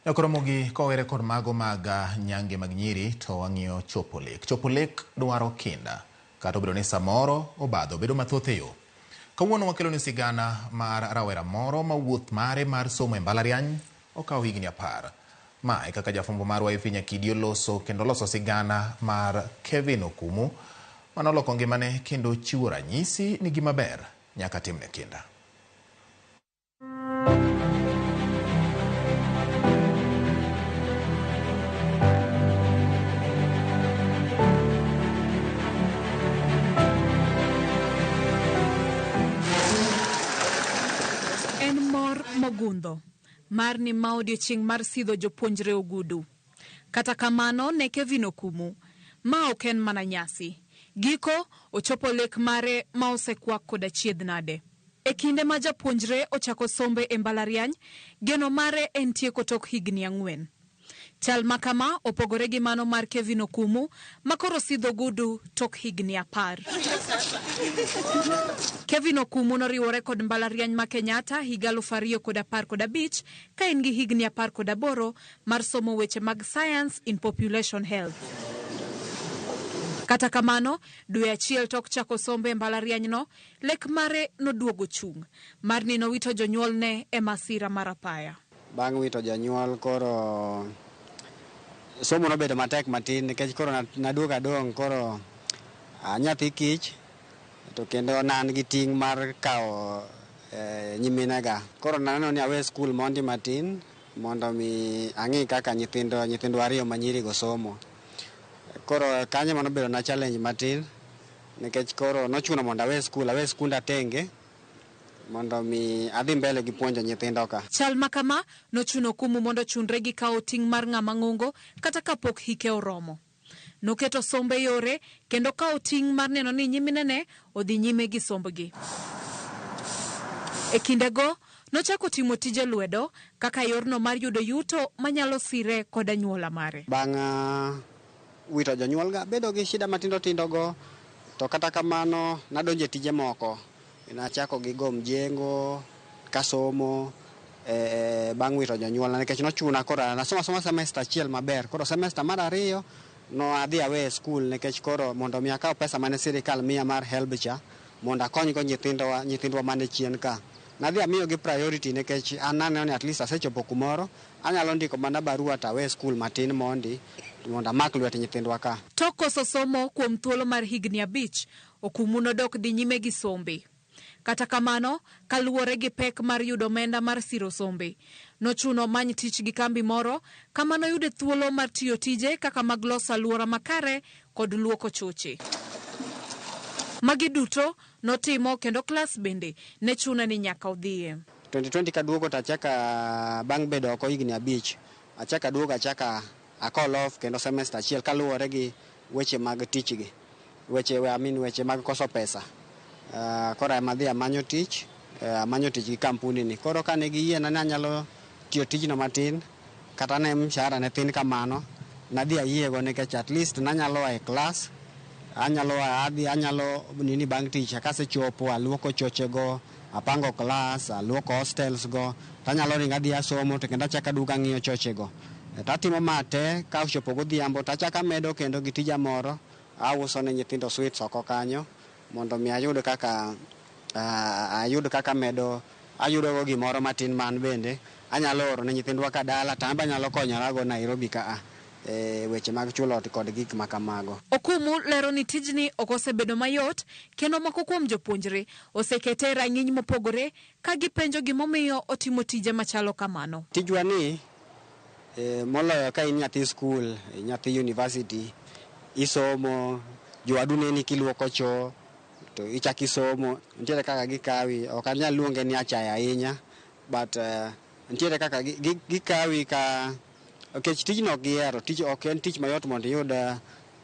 Okoromogi kowere kod mago mag nyange mag nyiri to wang'iyo chopo lek. Chopo lek dwaro kinda kata obedo ni samoro obadho bedo mathoth e yo. Kawuono wakelo ni sigana mar rawera moro ma wuoth mare mar somo e mbalariany okawo higni 10. Ma e kaka jafwambo marwa Efi Nyakidi loso sigana mar Kevin Okumu manoloko ngimane kendo chiwo ranyisi ni gima ber nyaka timne kinda. Mogundho mar ni ma odiochieng' mar sidho jopuonjre ogudu. Kata kamano ne Kevin Okumu ma ok en mana nyasi. Giko ochopo lek mare ma osekwak kod achiedh nade. E kinde ma japuonjre ochako sombe e mbalariany, geno mare en tieko tok higni 4. Chal makama opogore gi mano mar Kevin Okumu ma koro sidho ogudu tok higni 10. Kevin Okumu noriwore kod mbalariany ma Kenyatta higa 2015 ka en gi higni 18 mar somo weche mag Science in Population Health. Kata kamano, dwe achiel tok chako sombe e mbalariany no, lek mare noduogo chung' mar ni nowito jonyuolne e masira mar apaya. Bang' wito jonyuol koro somo nobedo matek matin nikech koro naduogo adong' koro nyathi kich to kendo nan gi ting' mar kawo nyiminega. Koro naneno ni awe skul mondi matin mondo mi ang'i kaka nyithindo ariyo manyiri go somo. Koro kanyo mano bedo na challenge matin nikech koro nochuno mondo awe skunda tenge mondo mi adhi mbele gi puonjo nyithindo ka. Chal makama nochuno Okumu mondo chunre gi kawo ting' mar ng'ama ng'ongo kata kapok hike oromo. Noketo sombe yore kendo kawo ting' mar neno ni nyiminene odhi nyime gi sombgi. E kindego nochako timo tije lwedo kaka yorno mar yudo yuto manyalo sire kod anyuola mare. Bang' wito jonyuol ga bedo gi shida matindo go to kata kamano nadonje tije moko. Nachako gi go mjengo kasomo bang' wito jonyuol nikech nochuna koro nasoma semester achiel maber. Koro semester mar 2 no adhi awe skul nikech koro mondo mi akaw pesa mane sirikal miya mar HELB cha mondo akony go nyithindwa mane chien ka. Nadhi amiyo gi priority nikech an naneno ni at least asechopo kumoro anyalo ndiko mana barua ta we skul matin mondo amak lwet nyithindwa ka. Tok koso somo kuom thuolo mar higni 5, Okumu nodok dhi nyime gi sombe. Kata kamano, kaluwore gi pek mar yudo omenda mar siro sombe, nochuno many tich gi kambi moro, kamano yude thuolo mar tiyo tije kaka mag loso alwora makare kod luoko choche. Magi duto notimo kendo klas bende ne chuna ni nyaka odhiye. 2020 kaduogo tachaka bang' bedo oko higni 5, achaka duogo achaka call off kendo semester achiel kaluwore gi weche mag tich gi. Weche mag koso pesa. Koro amadhi amanyo tich gi kampuni ni. Koro kane giyie na anyalo tiyo tijno matin kata ne mshahara ne tin kamano nadhi ayiego nikech at least nanyalo e class anyalo bang' tich kasechopo aluoko choche go apango class aluoko hostels go tanyalo ringa dhi asomo to kendo achaka duga ng'iyo choche go. Tatimo mate ka ochopo godhiambo tachaka medo kendo gi tija moro auso ne nyithindo sweets oko kanyo mondo mi ayud kaka ayudo gimoro matin man bende anyalo oro ne nyithindwa ka dala tamba anyalo konyora go Nairobi ka weche mag chulo ot kod gik makamago. Okumu lero ni tijni okosebedo mayot kendo moko kuom jopuonjre osekete rang'iny mopogore ka gipenjo gimomiyo otimo tije machalo kamano. Tijwa ni moloyo ka in nyathi skul, nyathi university, isomo, jowadu neni kiluoko cho to ichaki somo, nitiere kaka gikawi, ok anyal luonge ni achaya ahinya, but nitiere kaka gikawi ka okech tijno gihero, ok en tich mayot mondo iyud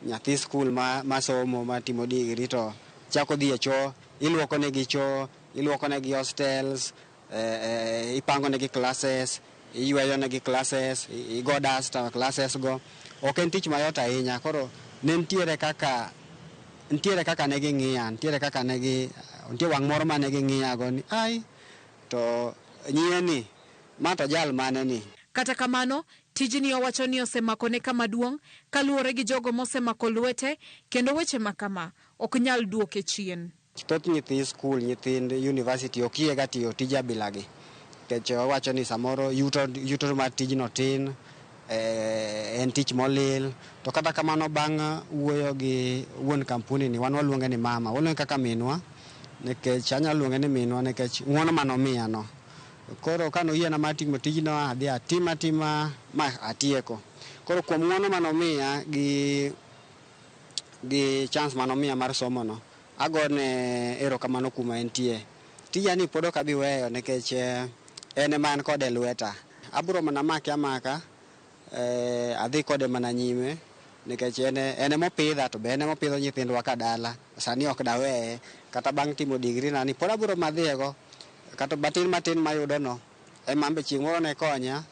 nyathi skul masomo matimo digri to chako dhi e cho, iluoko negi cho, iluoko negi hostels, ipango negi classes, iyweyo negi classes, igo dust classes go. Ok en tich mayot ahinya, koro ne nitiere kaka ne ging'iya, nitie wang' moro mane ging'iya go ni ai to nyieni ma to jal mane ni. Kata kamano, tijni owacho ni osemakone kama duong' kaluwore gi jogo mosemako lwete kendo weche makama ok nyal duoke chien. Thoth nyithi skul, nyithind university okie ga tiyo tija bilagi. Kech owacho ni samoro yuto mar tijno tin, en tich molil. To kata kamano bang' wuoyo gi wuon kampuni ni, wan waluonge ni mama, waluonge kaka minwa, nikech anyalo luonge ni minwa nikech ng'uono manomiya no. Koro kano yiena mar timo tijno adhi atima ma atieko. Koro kuom ng'uono manomiya gi chance manomiya mar somo no, agone erokamano kuma entie. Tijani pod ok abi weyo nikech en ema an kode lweta. Abiro mana make amaka, adhi kode mana nyime nikech en emopidha, to be en emopidho nyithindwa ka dala. Sani ok daweye, kata bang' timo degree na ni pod abiro madhiego, kata matin mayudo no ema ambe chieng' moro ne konya,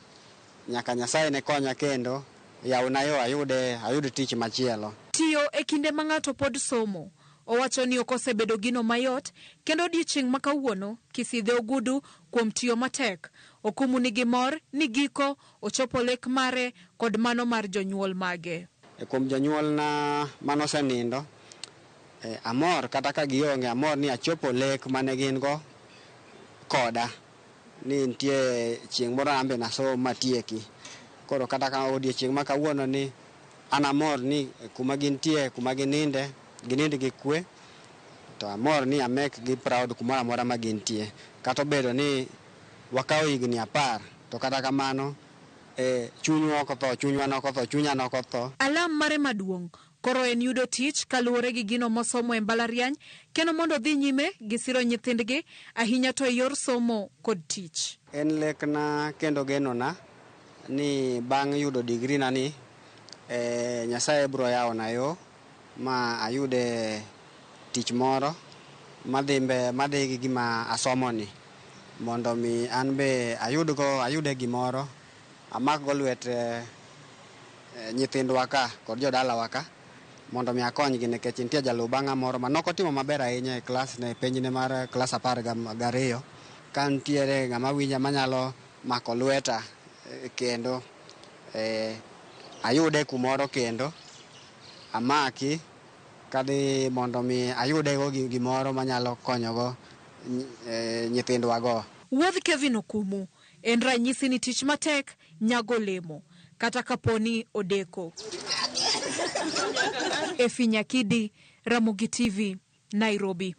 nyaka Nyasaye ne konya kendo yawna yo ayud tich machielo. Tiyo e kinde ma ng'ato pod somo, owacho ni ok osebedo gino mayot, kendo odiechieng' ma kawuono kisidhe ogudu kuom tiyo matek. Okumu nigi mor ni giko ochopo lek mare kod mano mar jonyuol mage. Kuom jonyuol na manosenindo, amor kata ka gionge, amor ni achopo lek mane gin go koda, ni nitie chieng' moro ambe nasomo matieki. Koro kata ka odiechieng' ma kawuono ni an amor ni kuma gintie, kuma ginind gi kwe, to amor ni amek gi proud kumoro amora ma gintie. Kata obedo ni wakawo higni 10, to kata kamano chunywa ok otho. Alam mare maduong' koro en yudo tich kaluwore gi gino mosomo e mbalariany, kendo mondo dhi nyime gi siro nyithindgi ahinya to e yor somo kod tich. En lekna kendo genona ni bang' yudo degree na ni, Nyasaye biro yawona yo ma ayude tich moro madhi gi gima asomo ni, mondo mi an be ayude gimoro, amak go lwet nyithindwa ka kod jodalawa ka, mondo mi akonygi nikech nitie jaluw bang'a moro manok otimo maber ahinya e klas ne penjne mar klas 12. Ka nitiere ng'ama winja manyalo mako lweta kendo ayude kumoro kendo amaki kadhi mondo mi ayude go gimoro manyalo konyogo nyithindwa go. Wuodh Kevin Okumu en ranyisi ni tich matek nyago lemo kata kaponi odeko. Efi Nyakidi, Ramogi TV, Nairobi.